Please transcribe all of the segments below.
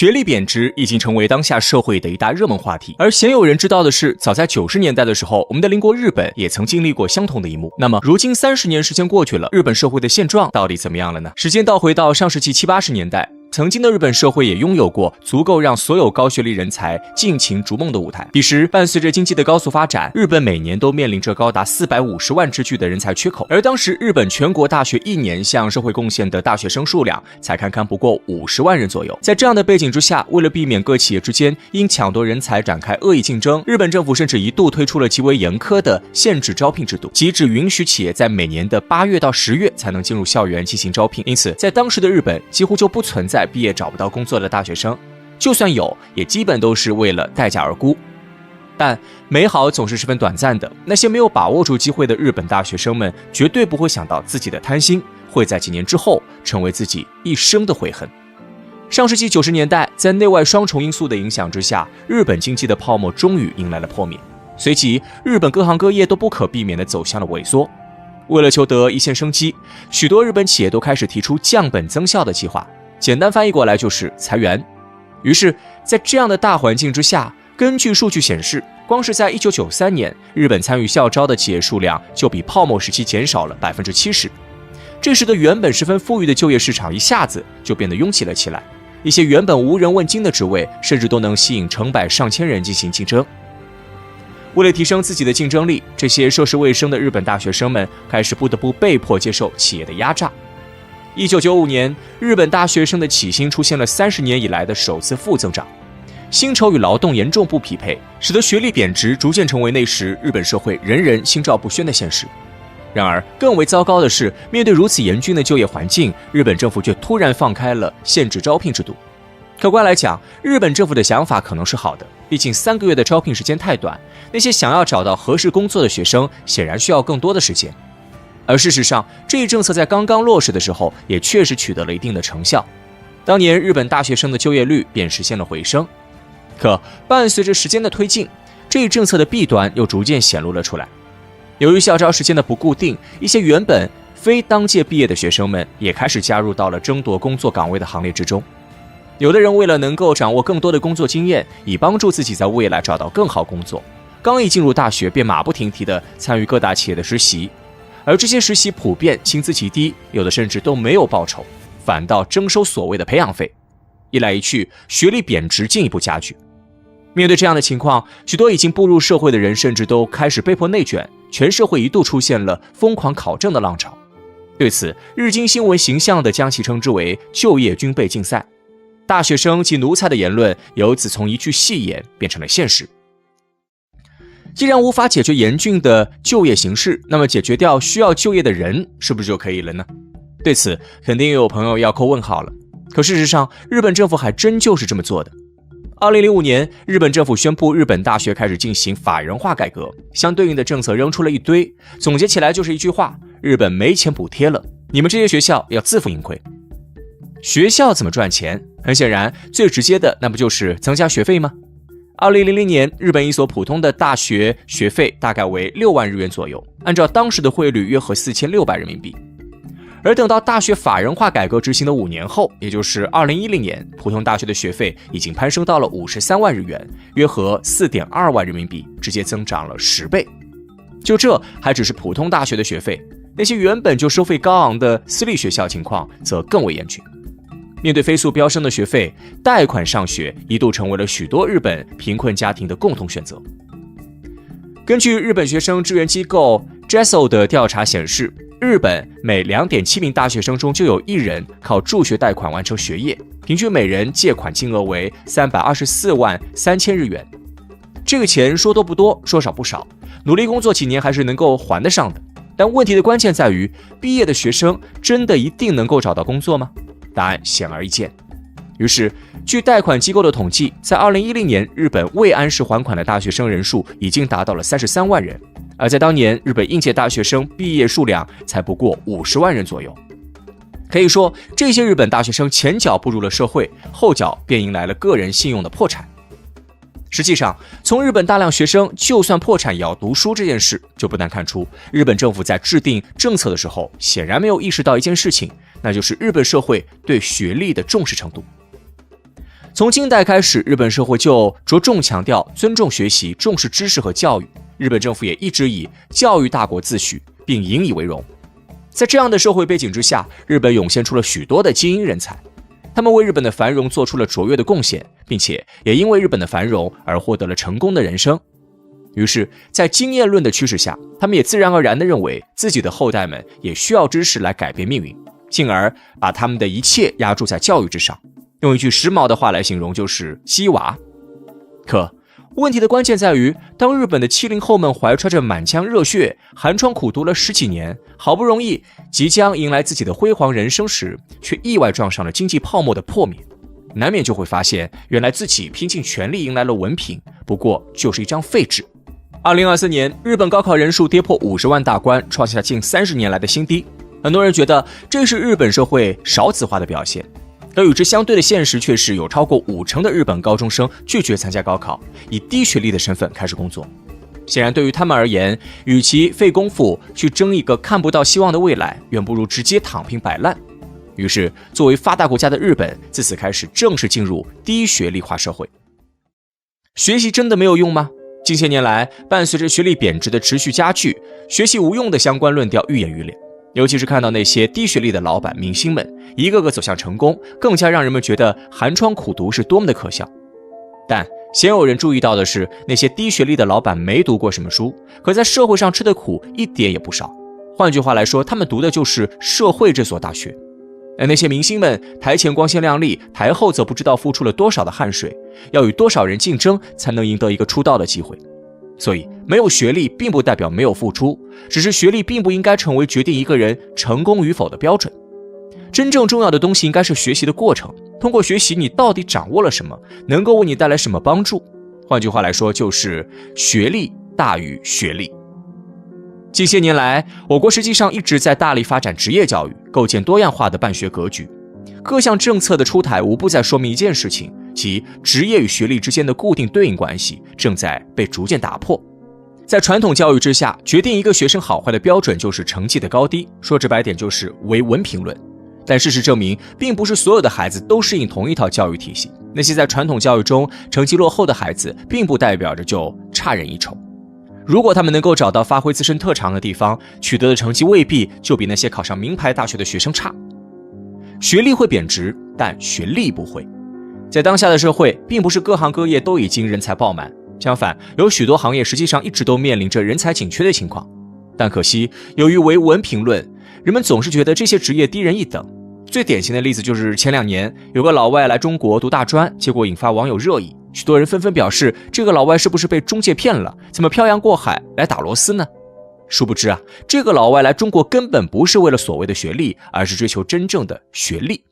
学历贬值已经成为当下社会的一大热门话题，而鲜有人知道的是，早在90年代的时候，我们的邻国日本也曾经历过相同的一幕。那么，如今30年时间过去了，日本社会的现状到底怎么样了呢？时间倒回到上世纪70、80年代。曾经的日本社会也拥有过足够让所有高学历人才尽情逐梦的舞台。彼时，伴随着经济的高速发展，日本每年都面临着高达450万之巨的人才缺口。而当时，日本全国大学1年向社会贡献的大学生数量才堪堪不过50万人左右。在这样的背景之下，为了避免各企业之间因抢夺人才展开恶意竞争，日本政府甚至一度推出了极为严苛的限制招聘制度，即只允许企业在每年的8月到10月才能进入校园进行招聘。因此，在当时的日本几乎就不存在毕业找不到工作的大学生，就算有，也基本都是为了待价而沽。但美好总是十分短暂的，那些没有把握住机会的日本大学生们，绝对不会想到自己的贪心会在几年之后成为自己一生的悔恨。上世纪90年代，在内外双重因素的影响之下，日本经济的泡沫终于迎来了破灭，随即日本各行各业都不可避免地走向了萎缩。为了求得一线生机，许多日本企业都开始提出降本增效的计划，简单翻译过来就是裁员。于是，在这样的大环境之下，根据数据显示，光是在1993年，日本参与校招的企业数量就比泡沫时期减少了70%。这时的原本十分富裕的就业市场一下子就变得拥挤了起来，一些原本无人问津的职位，甚至都能吸引成百上千人进行竞争。为了提升自己的竞争力，这些涉世未深的日本大学生们开始不得不被迫接受企业的压榨。1995年，日本大学生的起薪出现了30年以来的首次负增长，薪酬与劳动严重不匹配，使得学历贬值逐渐成为那时日本社会人人心照不宣的现实。然而，更为糟糕的是，面对如此严峻的就业环境，日本政府却突然放开了限制招聘制度。客观来讲，日本政府的想法可能是好的，毕竟3个月的招聘时间太短，那些想要找到合适工作的学生显然需要更多的时间。而事实上，这一政策在刚刚落实的时候，也确实取得了一定的成效。当年日本大学生的就业率便实现了回升。可伴随着时间的推进，这一政策的弊端又逐渐显露了出来。由于校招时间的不固定，一些原本非当届毕业的学生们也开始加入到了争夺工作岗位的行列之中。有的人为了能够掌握更多的工作经验，以帮助自己在未来找到更好工作，刚一进入大学便马不停蹄地参与各大企业的实习。而这些实习普遍薪资极低，有的甚至都没有报酬，反倒征收所谓的培养费。一来一去，学历贬值进一步加剧。面对这样的情况，许多已经步入社会的人甚至都开始被迫内卷，全社会一度出现了疯狂考证的浪潮。对此，日经新闻形象地将其称之为就业军备竞赛。大学生及奴才的言论由此从一句戏言变成了现实。既然无法解决严峻的就业形势，那么解决掉需要就业的人是不是就可以了呢？对此，肯定有朋友要扣问号了。可事实上，日本政府还真就是这么做的。2005年，日本政府宣布日本大学开始进行法人化改革，相对应的政策扔出了一堆，总结起来就是一句话：日本没钱补贴了，你们这些学校要自负盈亏。学校怎么赚钱？很显然，最直接的那不就是增加学费吗？2000年，日本一所普通的大学学费大概为6万日元左右，按照当时的汇率约合4600人民币。而等到大学法人化改革执行的5年后，也就是2010年，普通大学的学费已经攀升到了53万日元，约合4.2万人民币，直接增长了10倍。就这还只是普通大学的学费，那些原本就收费高昂的私立学校情况则更为严峻。面对飞速飙升的学费，贷款上学一度成为了许多日本贫困家庭的共同选择。根据日本学生支援机构 JESO 的调查显示，日本每 2.7 名大学生中就有1人靠助学贷款完成学业，平均每人借款金额为324万3000日元。这个钱说多不多，说少不少，努力工作几年还是能够还得上的。但问题的关键在于，毕业的学生真的一定能够找到工作吗？答案显而易见。于是，据贷款机构的统计，在2010年，日本未按时还款的大学生人数已经达到了33万人，而在当年，日本应届大学生毕业数量才不过50万人左右。可以说，这些日本大学生前脚步入了社会，后脚便迎来了个人信用的破产。实际上，从日本大量学生就算破产也要读书这件事，就不难看出，日本政府在制定政策的时候，显然没有意识到一件事情，那就是日本社会对学历的重视程度。从近代开始，日本社会就着重强调尊重学习、重视知识和教育。日本政府也一直以教育大国自诩，并引以为荣。在这样的社会背景之下，日本涌现出了许多的精英人才，他们为日本的繁荣做出了卓越的贡献，并且也因为日本的繁荣而获得了成功的人生。于是，在经验论的驱使下，他们也自然而然地认为自己的后代们也需要知识来改变命运，进而把他们的一切压注在教育之上。用一句时髦的话来形容，就是鸡娃。可问题的关键在于，当日本的70后们怀揣着满腔热血，寒窗苦读了10几年，好不容易即将迎来自己的辉煌人生时，却意外撞上了经济泡沫的破灭，难免就会发现，原来自己拼尽全力迎来了文凭，不过就是一张废纸。2024年，日本高考人数跌破50万大关，创下近30年来的新低。很多人觉得这是日本社会少子化的表现，而与之相对的现实却是有超过50%的日本高中生拒绝参加高考，以低学历的身份开始工作。显然对于他们而言，与其费功夫去争一个看不到希望的未来，远不如直接躺平摆烂。于是作为发达国家的日本自此开始正式进入低学历化社会。学习真的没有用吗？近些年来，伴随着学历贬值的持续加剧，学习无用的相关论调愈演愈烈。尤其是看到那些低学历的老板明星们一个个走向成功，更加让人们觉得寒窗苦读是多么的可笑。但鲜有人注意到的是，那些低学历的老板没读过什么书，可在社会上吃的苦一点也不少。换句话来说，他们读的就是社会这所大学。而那些明星们台前光鲜亮丽，台后则不知道付出了多少的汗水，要与多少人竞争才能赢得一个出道的机会。所以没有学历并不代表没有付出，只是学历并不应该成为决定一个人成功与否的标准。真正重要的东西应该是学习的过程，通过学习你到底掌握了什么，能够为你带来什么帮助。换句话来说，就是学历大于学历。近些年来，我国实际上一直在大力发展职业教育，构建多样化的办学格局。各项政策的出台无不在说明一件事情，即职业与学历之间的固定对应关系正在被逐渐打破。在传统教育之下，决定一个学生好坏的标准就是成绩的高低，说直白点就是唯文凭论。但事实证明，并不是所有的孩子都适应同一套教育体系。那些在传统教育中成绩落后的孩子，并不代表着就差人一筹。如果他们能够找到发挥自身特长的地方，取得的成绩未必就比那些考上名牌大学的学生差。学历会贬值，但学历不会。在当下的社会，并不是各行各业都已经人才爆满，相反，有许多行业实际上一直都面临着人才紧缺的情况。但可惜，由于唯文凭论，人们总是觉得这些职业低人一等。最典型的例子就是前2年有个老外来中国读大专，结果引发网友热议，许多人纷纷表示，这个老外是不是被中介骗了，怎么漂洋过海来打螺丝呢？殊不知啊，这个老外来中国根本不是为了所谓的学历，而是追求真正的学历。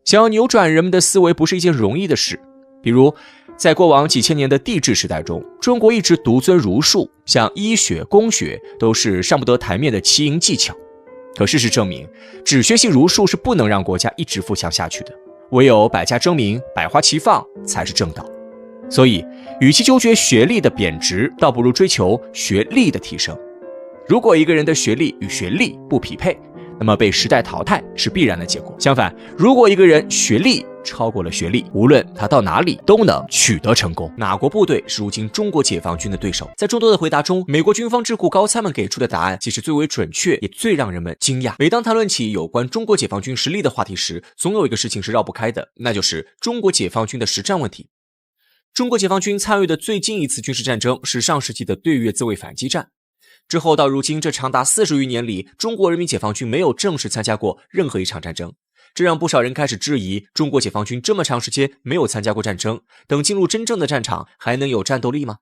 想要扭转人们的思维不是一件容易的事。比如在过往几千年的帝制时代中，中国一直独尊儒术，像医学、工学都是上不得台面的奇淫技巧。可事实证明，只学习儒术是不能让国家一直富强下去的，唯有百家争鸣、百花齐放才是正道。所以与其纠结学历的贬值，倒不如追求学历的提升。如果一个人的学历与学历不匹配，那么被时代淘汰是必然的结果。相反，如果一个人学历超过了学历，无论他到哪里都能取得成功。哪国部队是如今中国解放军的对手？在众多的回答中，美国军方智库高参们给出的答案既是最为准确，也最让人们惊讶。每当谈论起有关中国解放军实力的话题时，总有一个事情是绕不开的，那就是中国解放军的实战问题。中国解放军参与的最近一次军事战争是上世纪的对越自卫反击战。之后到如今，这长达40余年里，中国人民解放军没有正式参加过任何一场战争，这让不少人开始质疑，中国解放军这么长时间没有参加过战争，等进入真正的战场还能有战斗力吗？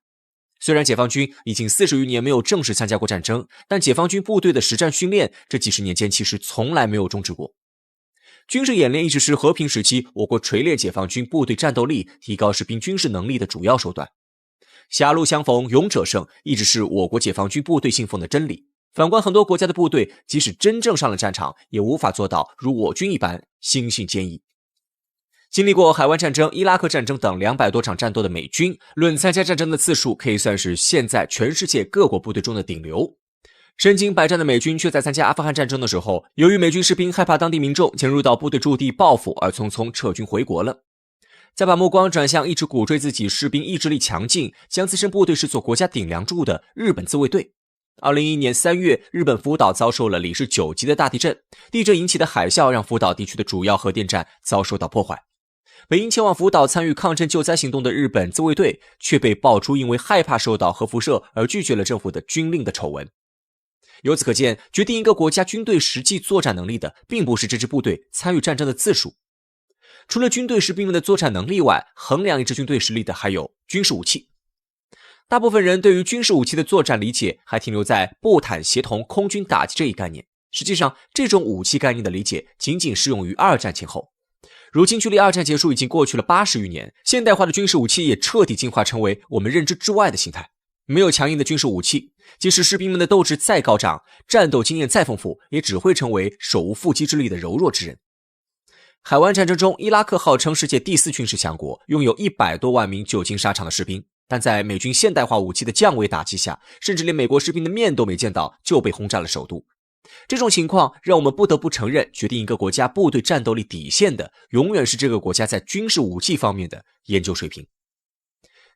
虽然解放军已经40余年没有正式参加过战争，但解放军部队的实战训练这几十年间其实从来没有终止过。军事演练一直是和平时期我国锤炼解放军部队战斗力、提高士兵军事能力的主要手段。狭路相逢勇者胜一直是我国解放军部队信奉的真理。反观很多国家的部队，即使真正上了战场，也无法做到如我军一般心性坚毅。经历过海湾战争、伊拉克战争等200多场战斗的美军，论参加战争的次数，可以算是现在全世界各国部队中的顶流。身经百战的美军却在参加阿富汗战争的时候，由于美军士兵害怕当地民众潜入到部队驻地报复而匆匆撤军回国了。再把目光转向一直鼓吹自己士兵意志力强劲，将自身部队视作国家顶梁柱的日本自卫队。2011年3月，日本福岛遭受了里氏9级的大地震，地震引起的海啸让福岛地区的主要核电站遭受到破坏。本应前往福岛参与抗震救灾行动的日本自卫队，却被爆出因为害怕受到核辐射而拒绝了政府的军令的丑闻。由此可见，决定一个国家军队实际作战能力的，并不是这支部队参与战争的次数。除了军队士兵们的作战能力外，衡量一支军队实力的还有军事武器。大部分人对于军事武器的作战理解还停留在步坦协同空军打击这一概念，实际上这种武器概念的理解仅仅适用于二战前后。如今距离二战结束已经过去了80余年，现代化的军事武器也彻底进化成为我们认知之外的形态。没有强硬的军事武器，即使士兵们的斗志再高涨，战斗经验再丰富，也只会成为手无缚鸡之力的柔弱之人。海湾战争中，伊拉克号称世界第4军事强国，拥有100多万名久经沙场的士兵，但在美军现代化武器的降维打击下，甚至连美国士兵的面都没见到就被轰炸了首都。这种情况让我们不得不承认，决定一个国家部队战斗力底线的，永远是这个国家在军事武器方面的研究水平。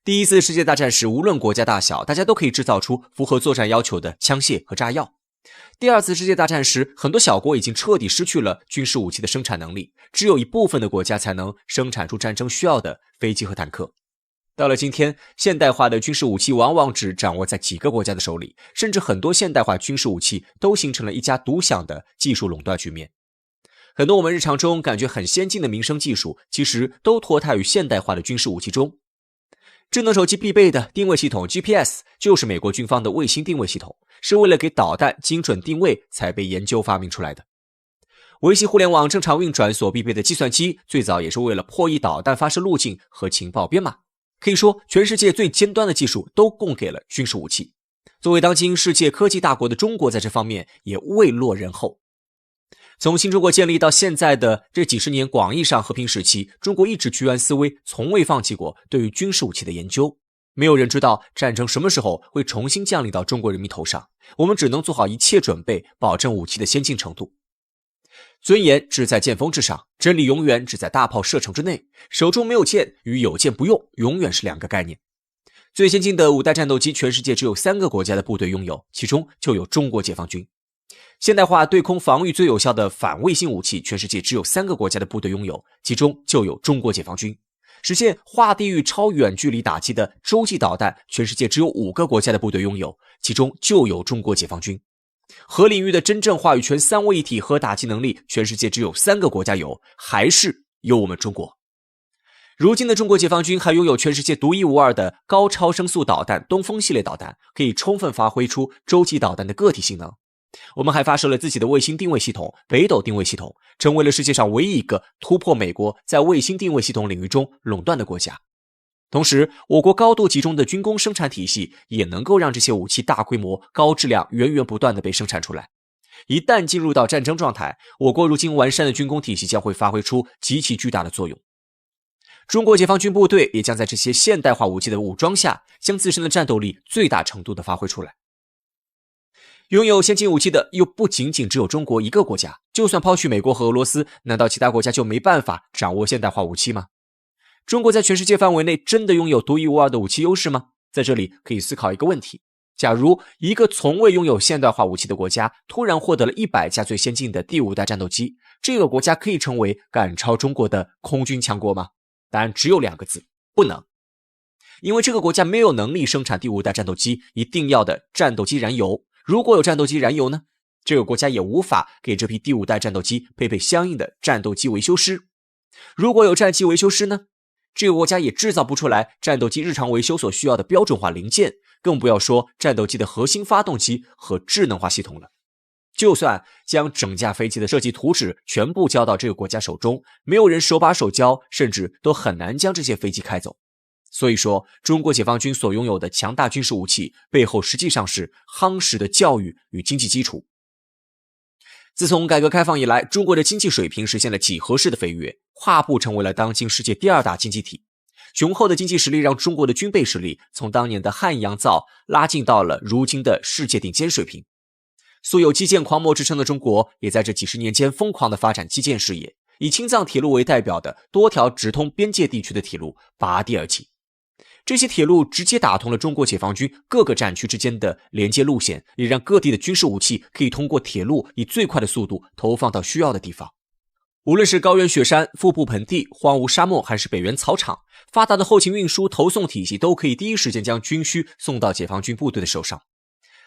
第一次世界大战时，无论国家大小，大家都可以制造出符合作战要求的枪械和炸药。第二次世界大战时，很多小国已经彻底失去了军事武器的生产能力，只有一部分的国家才能生产出战争需要的飞机和坦克。到了今天，现代化的军事武器往往只掌握在几个国家的手里，甚至很多现代化军事武器都形成了一家独享的技术垄断局面。很多我们日常中感觉很先进的民生技术，其实都脱胎于现代化的军事武器中。智能手机必备的定位系统 GPS 就是美国军方的卫星定位系统，是为了给导弹精准定位才被研究发明出来的。维系互联网正常运转所必备的计算机，最早也是为了破译导弹发射路径和情报编码。可以说，全世界最尖端的技术都供给了军事武器。作为当今世界科技大国的中国，在这方面也未落人后。从新中国建立到现在的这几十年广义上和平时期，中国一直居安思危，从未放弃过对于军事武器的研究。没有人知道战争什么时候会重新降临到中国人民头上，我们只能做好一切准备，保证武器的先进程度。尊严只在剑锋之上，真理永远只在大炮射程之内。手中没有剑与有剑不用，永远是两个概念。最先进的5代战斗机，全世界只有3个国家的部队拥有，其中就有中国解放军。现代化对空防御最有效的反卫星武器，全世界只有3个国家的部队拥有，其中就有中国解放军。实现划地域超远距离打击的洲际导弹，全世界只有5个国家的部队拥有，其中就有中国解放军。核领域的真正话语权3位一体核打击能力，全世界只有3个国家有，还是有我们中国。如今的中国解放军还拥有全世界独一无二的高超声速导弹东风系列导弹，可以充分发挥出洲际导弹的个体性能。我们还发射了自己的卫星定位系统北斗定位系统，成为了世界上唯一一个突破美国在卫星定位系统领域中垄断的国家。同时，我国高度集中的军工生产体系也能够让这些武器大规模、高质量、源源不断地被生产出来。一旦进入到战争状态，我国如今完善的军工体系将会发挥出极其巨大的作用。中国解放军部队也将在这些现代化武器的武装下，将自身的战斗力最大程度地发挥出来。拥有先进武器的又不仅仅只有中国一个国家，就算抛去美国和俄罗斯，难道其他国家就没办法掌握现代化武器吗？中国在全世界范围内真的拥有独一无二的武器优势吗？在这里可以思考一个问题：假如一个从未拥有现代化武器的国家突然获得了100架最先进的第5代战斗机，这个国家可以成为赶超中国的空军强国吗？答案只有2个字：不能。因为这个国家没有能力生产第5代战斗机一定要的战斗机燃油。如果有战斗机燃油呢？这个国家也无法给这批第5代战斗机配备相应的战斗机维修师。如果有战机维修师呢？这个国家也制造不出来战斗机日常维修所需要的标准化零件，更不要说战斗机的核心发动机和智能化系统了。就算将整架飞机的设计图纸全部交到这个国家手中，没有人手把手教，甚至都很难将这些飞机开走。所以说，中国解放军所拥有的强大军事武器背后实际上是夯实的教育与经济基础。自从改革开放以来，中国的经济水平实现了几何式的飞跃，跨步成为了当今世界第2大经济体。雄厚的经济实力让中国的军备实力从当年的汉阳造拉近到了如今的世界顶尖水平。素有基建狂魔之称的中国，也在这几十年间疯狂地发展基建事业，以青藏铁路为代表的多条直通边界地区的铁路拔地而起。这些铁路直接打通了中国解放军各个战区之间的连接路线，也让各地的军事武器可以通过铁路以最快的速度投放到需要的地方。无论是高原雪山、腹部盆地、荒芜沙漠，还是北原草场，发达的后勤运输投送体系都可以第一时间将军需送到解放军部队的手上。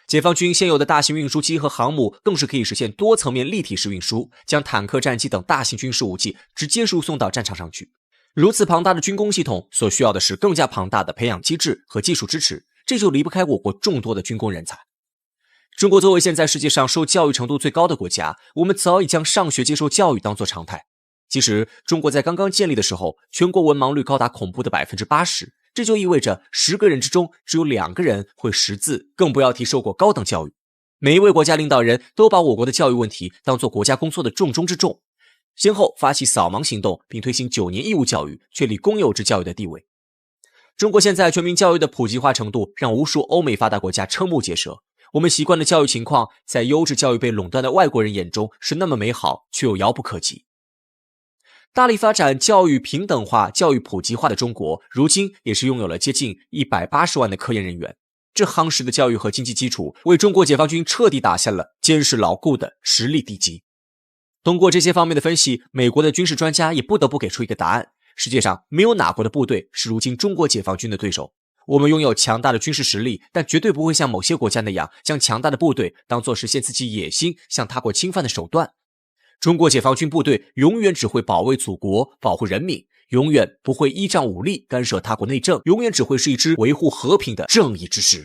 解放军现有的大型运输机和航母更是可以实现多层面立体式运输，将坦克、战机等大型军事武器直接输送到战场上去。如此庞大的军工系统所需要的是更加庞大的培养机制和技术支持，这就离不开我国众多的军工人才。中国作为现在世界上受教育程度最高的国家，我们早已将上学接受教育当作常态。其实中国在刚刚建立的时候，全国文盲率高达恐怖的 80%， 这就意味着10个人之中只有2个人会识字，更不要提受过高等教育。每一位国家领导人都把我国的教育问题当作国家工作的重中之重，先后发起扫盲行动，并推行9年义务教育，确立公有制教育的地位。中国现在全民教育的普及化程度让无数欧美发达国家瞠目结舌。我们习惯的教育情况，在优质教育被垄断的外国人眼中是那么美好，却又遥不可及。大力发展教育平等化、教育普及化的中国，如今也是拥有了接近180万的科研人员。这夯实的教育和经济基础，为中国解放军彻底打下了坚实牢固的实力地基。通过这些方面的分析，美国的军事专家也不得不给出一个答案：世界上没有哪国的部队是如今中国解放军的对手。我们拥有强大的军事实力，但绝对不会像某些国家那样，将强大的部队当作实现自己野心、向他国侵犯的手段。中国解放军部队永远只会保卫祖国、保护人民，永远不会依仗武力干涉他国内政，永远只会是一支维护和平的正义之师。